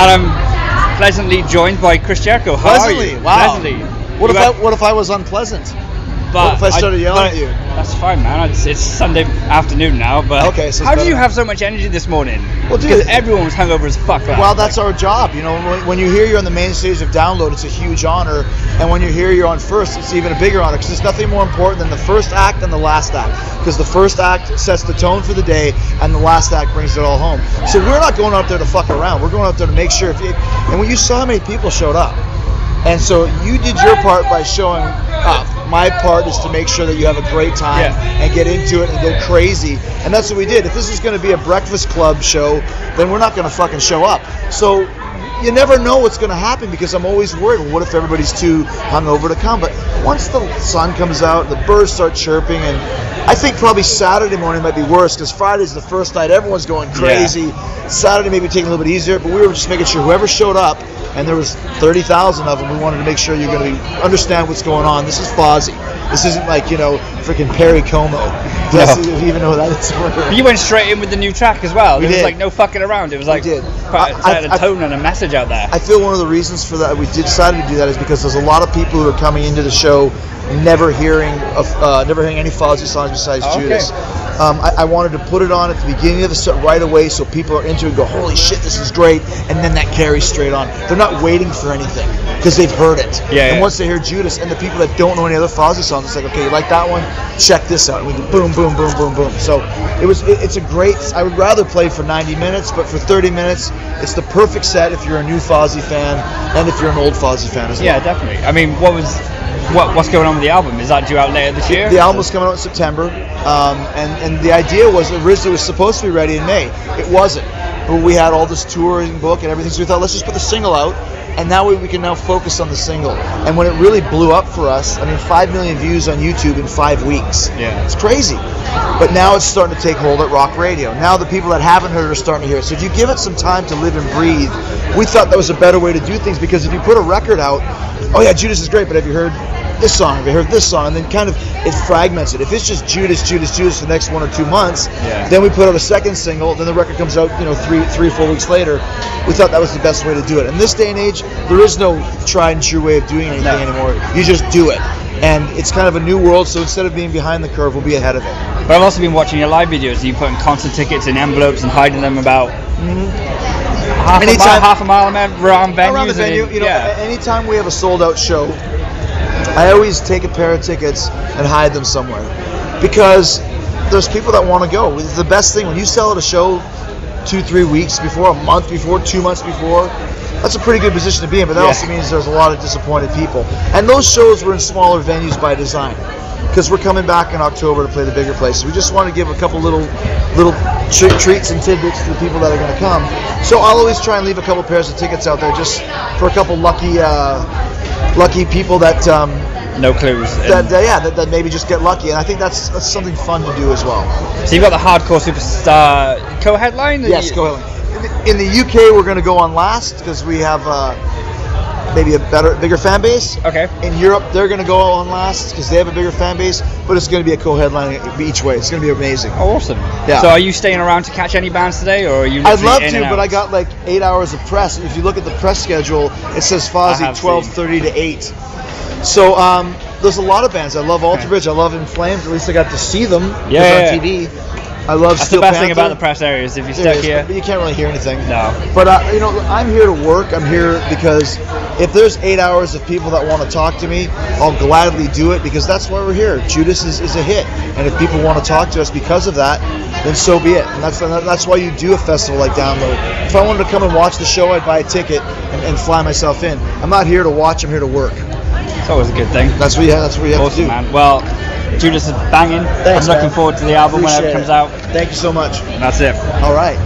And I'm pleasantly joined by Chris Jericho. How Pleasantly? are you? Wow. Pleasantly. What if I was unpleasant? But what if I started yelling at you? That's fine, man. It's Sunday afternoon now. But okay, so how did you have so much energy this morning? Well, dude, because everyone was hungover as fuck. Well, that's our job. You know, when you hear you're on the main stage of Download, it's a huge honor. And when you hear you're on first, it's even a bigger honor because there's nothing more important than the first act and the last act. Because the first act sets the tone for the day, and the last act brings it all home. So we're not going out there to fuck around. We're going out there to make sure. And when you saw how many people showed up, and so you did your part by showing up. My part is to make sure that you have a great time and get into it and go crazy. And that's what we did. If this is going to be a Breakfast Club show, then we're not going to fucking show up. So you never know what's going to happen because I'm always worried, well, what if everybody's too hungover to come? But once the sun comes out, the birds start chirping, and I think probably Saturday morning might be worse because Friday's the first night. Everyone's going crazy. Saturday maybe taking a little bit easier, but we were just making sure whoever showed up, and there was 30,000 of them, we wanted to make sure you're going to understand what's going on. This is Fozzy. This isn't like, freaking Perry Como. If you even know who that is. You went straight in with the new track as well. There was like no fucking around. It was like a tone and a message out there. I feel one of the reasons for that we decided to do that is because there's a lot of people who are coming into the show never hearing any Fozzy songs besides Judas. I wanted to put it on at the beginning of the set right away so people are into it and go, holy shit, this is great, and then that carries straight on. They're not waiting for anything because they've heard it. And once they hear Judas and the people that don't know any other Fozzy songs, it's like, okay, you like that one? Check this out. And we go boom, boom, boom, boom, boom. So it's a great, I would rather play for 90 minutes, but for 30 minutes, it's the perfect set if you're a new Fozzy fan and if you're an old Fozzy fan as well. Yeah, definitely. I mean, what's going on with the album? Is that due out later this year? The album's coming out in September, and the idea was originally it was supposed to be ready in May. It wasn't, but we had all this touring book and everything, so we thought let's just put the single out, and that way we can now focus on the single. And when it really blew up for us, 5 million views on YouTube in 5 weeks. Yeah, it's crazy. But now it's starting to take hold at rock radio. Now the people that haven't heard it are starting to hear it. So if you give it some time to live and breathe, we thought that was a better way to do things, because if you put a record out, oh yeah, Judas is great, but have you heard this song? Have you heard this song? And then kind of it fragments it. If it's just Judas for the next 1 or 2 months, then we put out a second single, then the record comes out, 3 or 4 weeks later. We thought that was the best way to do it. In this day and age, there is no tried and true way of doing anything anymore. You just do it. And it's kind of a new world, so instead of being behind the curve, we'll be ahead of it. But I've also been watching your live videos. You putting concert tickets in envelopes and hiding them about half a mile around venues. Around the venue, anytime we have a sold-out show, I always take a pair of tickets and hide them somewhere, because there's people that want to go. It's the best thing when you sell at a show 2-3 weeks before, a month before, 2 months before. That's a pretty good position to be in, but that also means there's a lot of disappointed people. And those shows were in smaller venues by design, because we're coming back in October to play the bigger places. We just want to give a couple little treats and tidbits to the people that are going to come. So I'll always try and leave a couple pairs of tickets out there just for a couple lucky people that no clues. That maybe just get lucky, and I think that's something fun to do as well. So you've got the Hardcore Superstar co-headline? Yes, co-headline. In the UK, we're going to go on last because we have maybe a bigger fan base. Okay. In Europe, they're going to go on last because they have a bigger fan base, but it's going to be a co-headline each way. It's going to be amazing. Oh, awesome. Yeah. So are you staying around to catch any bands today, or are you? I'd love to, but I got like 8 hours of press. If you look at the press schedule, it says Fozzy 12:30 to 8. So there's a lot of bands. I love Alter Bridge. I love In Flames. At least I got to see them on TV. I love That's Steel the best Panther. thing about the press areas. If you're stuck here, but you can't really hear anything. No. But I'm here to work. I'm here because if there's 8 hours of people that want to talk to me, I'll gladly do it, because that's why we're here. Judas is a hit, and if people want to talk to us because of that, then so be it. And that's why you do a festival like Download. If I wanted to come and watch the show, I'd buy a ticket and fly myself in. I'm not here to watch. I'm here to work. It's always a good thing. That's what you have to do. Man. Well, Judas is banging. Thanks, I'm looking forward to the album whenever it comes out. Thank you so much. And that's it. All right.